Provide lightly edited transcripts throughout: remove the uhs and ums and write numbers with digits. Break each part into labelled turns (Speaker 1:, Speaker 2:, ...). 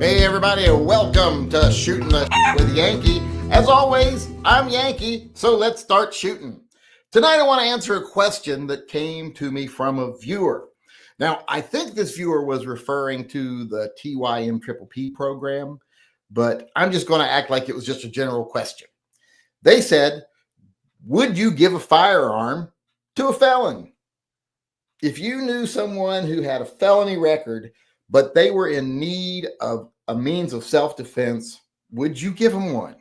Speaker 1: Hey everybody, welcome to Shooting the with Yankee. As always, I'm Yankee, so let's start shooting. Tonight I want to answer a question that came to me from a viewer. Now, I think this viewer was referring to the TYMP program, but I'm just going to act like it was just a general question. They said, would you give a firearm to a felon? If you knew someone who had a felony record, but they were in need of a means of self-defense, would you give them one?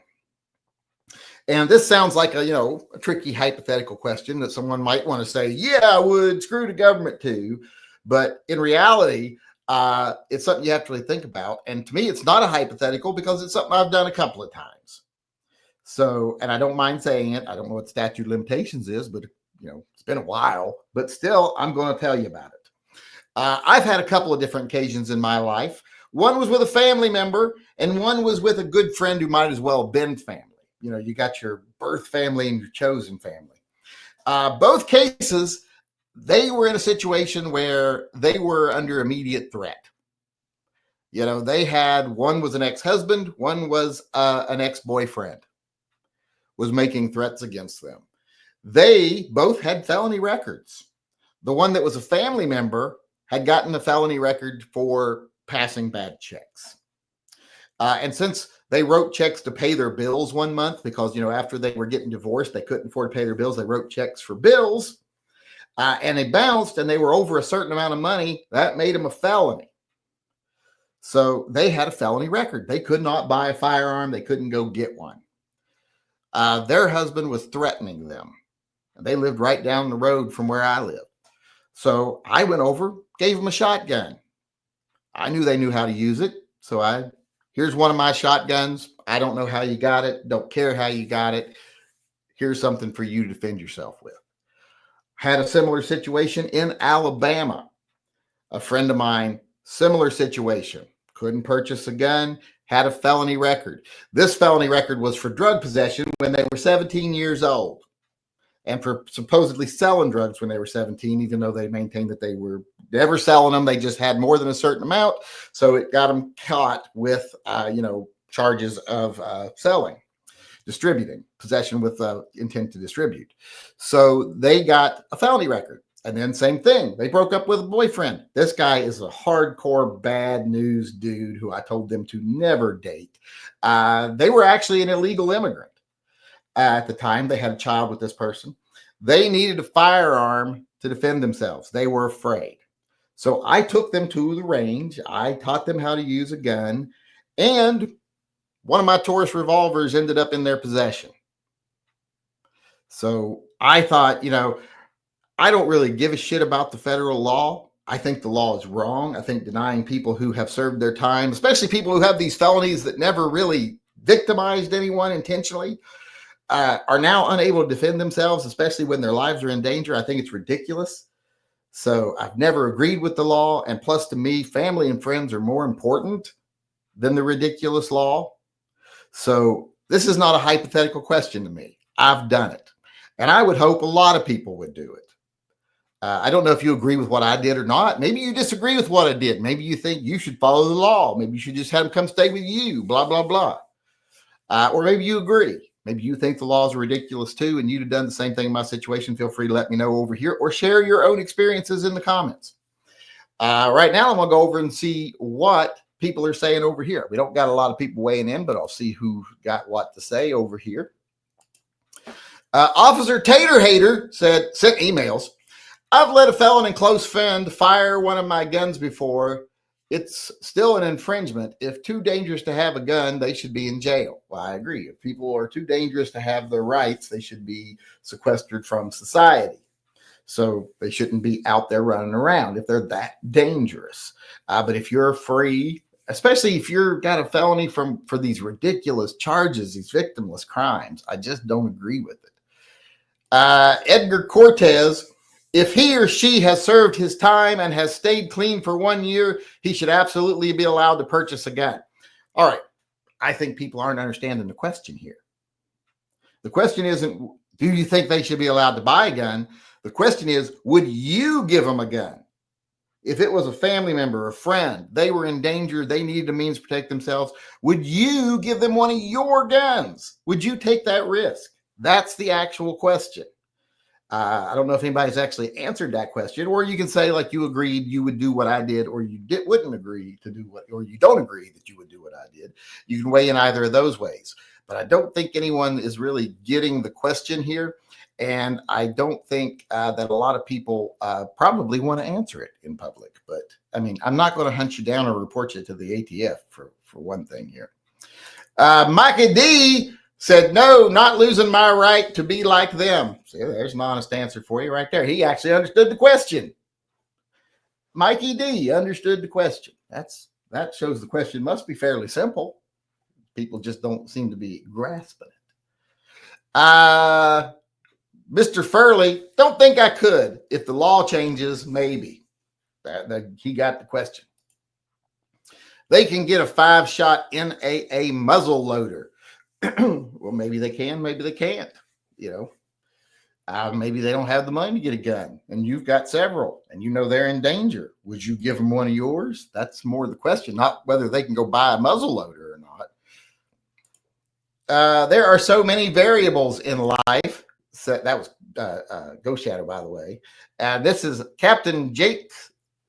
Speaker 1: And this sounds like a tricky hypothetical question that someone might want to say, yeah, I would, screw the government too. But in reality, it's something you have to really think about. And to me, it's not a hypothetical because it's something I've done a couple of times. So, and I don't mind saying it. I don't know what statute of limitations is, but it's been a while, but still, I'm going to tell you about it. I've had a couple of different occasions in my life. One was with a family member, and one was with a good friend who might as well have been family. You got your birth family and your chosen family. Both cases, they were in a situation where they were under immediate threat. They had, one was an ex-husband, one was an ex-boyfriend, was making threats against them. They both had felony records. The one that was a family member had gotten a felony record for passing bad checks. And since they wrote checks to pay their bills one month, because, after they were getting divorced, they couldn't afford to pay their bills. They wrote checks for bills and they bounced and they were over a certain amount of money. That made them a felony. So they had a felony record. They could not buy a firearm. They couldn't go get one. Their husband was threatening them. They lived right down the road from where I live. So I went over, gave them a shotgun. I knew they knew how to use it. So here's one of my shotguns. I don't know how you got it. Don't care how you got it. Here's something for you to defend yourself with. Had a similar situation in Alabama. A friend of mine, similar situation. Couldn't purchase a gun, had a felony record. This felony record was for drug possession when they were 17 years old. And for supposedly selling drugs when they were 17, even though they maintained that they were never selling them. They just had more than a certain amount. So it got them caught with, charges of selling, distributing, possession with intent to distribute. So they got a felony record. And then same thing. They broke up with a boyfriend. This guy is a hardcore bad news dude who I told them to never date. They were actually an illegal immigrant. At the time, they had a child with this person. They needed a firearm to defend themselves. They were afraid. So I took them to the range. I taught them how to use a gun. And one of my Taurus revolvers ended up in their possession. So I thought, I don't really give a shit about the federal law. I think the law is wrong. I think denying people who have served their time, especially people who have these felonies that never really victimized anyone intentionally, are now unable to defend themselves, especially when their lives are in danger. I think it's ridiculous. So I've never agreed with the law. And plus, to me, family and friends are more important than the ridiculous law. So this is not a hypothetical question to me. I've done it. And I would hope a lot of people would do it. I don't know if you agree with what I did or not. Maybe you disagree with what I did. Maybe you think you should follow the law. Maybe you should just have them come stay with you, blah, blah, blah. Or maybe you agree. Maybe you think the laws are ridiculous too, and you'd have done the same thing in my situation. Feel free to let me know over here or share your own experiences in the comments. Right now, I'm going to go over and see what people are saying over here. We don't got a lot of people weighing in, but I'll see who got what to say over here. Officer Tater Hater sent emails. I've let a felon and close friend fire one of my guns before. It's still an infringement. If too dangerous to have a gun, they should be in jail. Well, I agree. If people are too dangerous to have their rights, they should be sequestered from society. So they shouldn't be out there running around if they're that dangerous. But if you're free, especially if you've got a felony for these ridiculous charges, these victimless crimes, I just don't agree with it. Edgar Cortez, if he or she has served his time and has stayed clean for 1 year, he should absolutely be allowed to purchase a gun. All right. I think people aren't understanding the question here. The question isn't, do you think they should be allowed to buy a gun? The question is, would you give them a gun? if it was a family member, a friend, they were in danger, they needed a means to protect themselves, would you give them one of your guns? Would you take that risk? That's the actual question. I don't know if anybody's actually answered that question, or you can say like you agreed you would do what I did, or you wouldn't agree to do what, or you don't agree that you would do what I did. You can weigh in either of those ways, but I don't think anyone is really getting the question here. And I don't think that a lot of people probably want to answer it in public. But I mean, I'm not going to hunt you down or report you to the ATF for one thing here. Mikey D said, no, not losing my right to be like them. See, there's an honest answer for you right there. He actually understood the question. Mikey D understood the question. That shows the question must be fairly simple. People just don't seem to be grasping it. Mr. Furley, don't think I could. If the law changes, maybe. He got the question. They can get a 5-shot NAA muzzle loader. Well, maybe they can, maybe they can't. You know, maybe they don't have the money to get a gun, and you've got several, and you know they're in danger. Would you give them one of yours? That's more the question, not whether they can go buy a muzzle loader or not. There are so many variables in life. So that was Ghost Shadow, by the way. This is Captain Jake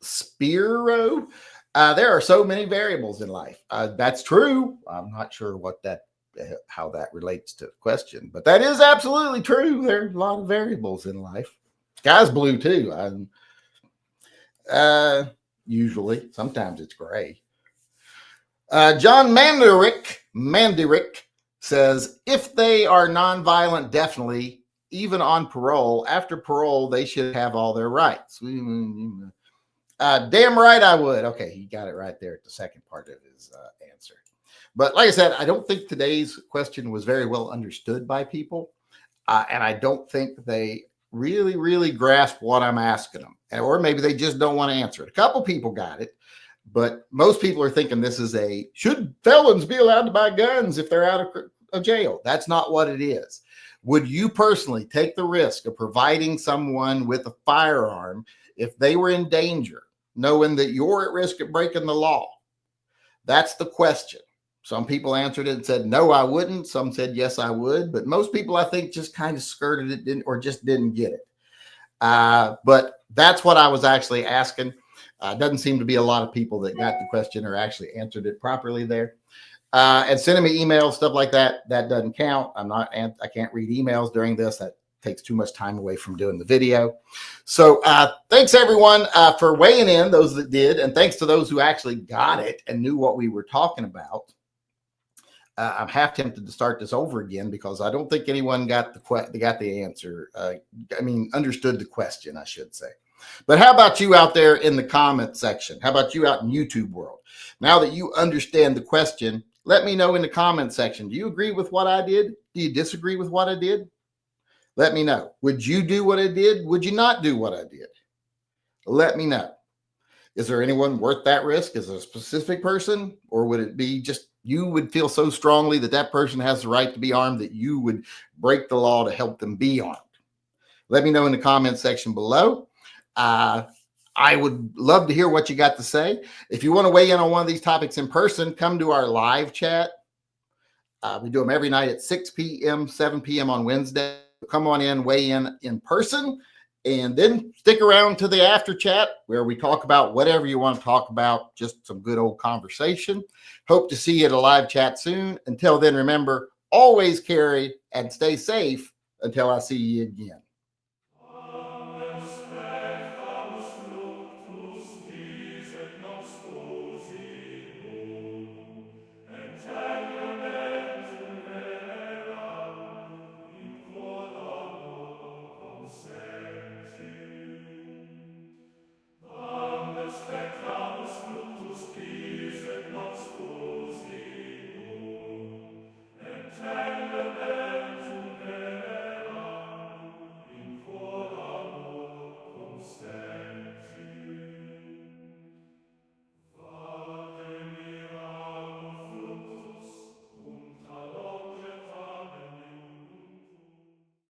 Speaker 1: Spiro. There are so many variables in life. That's true. I'm not sure how that relates to the question, but that is absolutely true. There are a lot of variables in life. Sky's blue too. Usually, sometimes it's gray. John Manderick says, if they are nonviolent, definitely. Even on parole, after parole, they should have all their rights. Damn right I would. Okay, he got it right there at the second part of his answer. But like I said, I don't think today's question was very well understood by people. And I don't think they really grasp what I'm asking them. Or maybe they just don't want to answer it. A couple people got it, but most people are thinking this is should felons be allowed to buy guns if they're out of jail? That's not what it is. Would you personally take the risk of providing someone with a firearm if they were in danger, knowing that you're at risk of breaking the law? That's the question. Some people answered it and said, no, I wouldn't. Some said, yes, I would. But most people, I think, just kind of skirted it or just didn't get it. But that's what I was actually asking. Doesn't seem to be a lot of people that got the question or actually answered it properly there. And sending me emails, stuff like that, that doesn't count. I can't read emails during this. That takes too much time away from doing the video. So thanks everyone for weighing in, those that did. And thanks to those who actually got it and knew what we were talking about. I'm half tempted to start this over again because I don't think anyone got the answer. Understood the question, I should say. But how about you out there in the comment section? How about you out in YouTube world? Now that you understand the question, let me know in the comment section. Do you agree with what I did? Do you disagree with what I did? Let me know. Would you do what I did? Would you not do what I did? Let me know. Is there anyone worth that risk? Is it a specific person? Or would it be just you would feel so strongly that that person has the right to be armed that you would break the law to help them be armed? Let me know in the comment section below. I would love to hear what you got to say. If you want to weigh in on one of these topics in person, come to our live chat. We do them every night at 6 p.m., 7 p.m. on Wednesday. Come on in, weigh in person, and then stick around to the after chat where we talk about whatever you want to talk about, just some good old conversation. Hope to see you at a live chat soon. Until then, remember, always carry and stay safe until I see you again.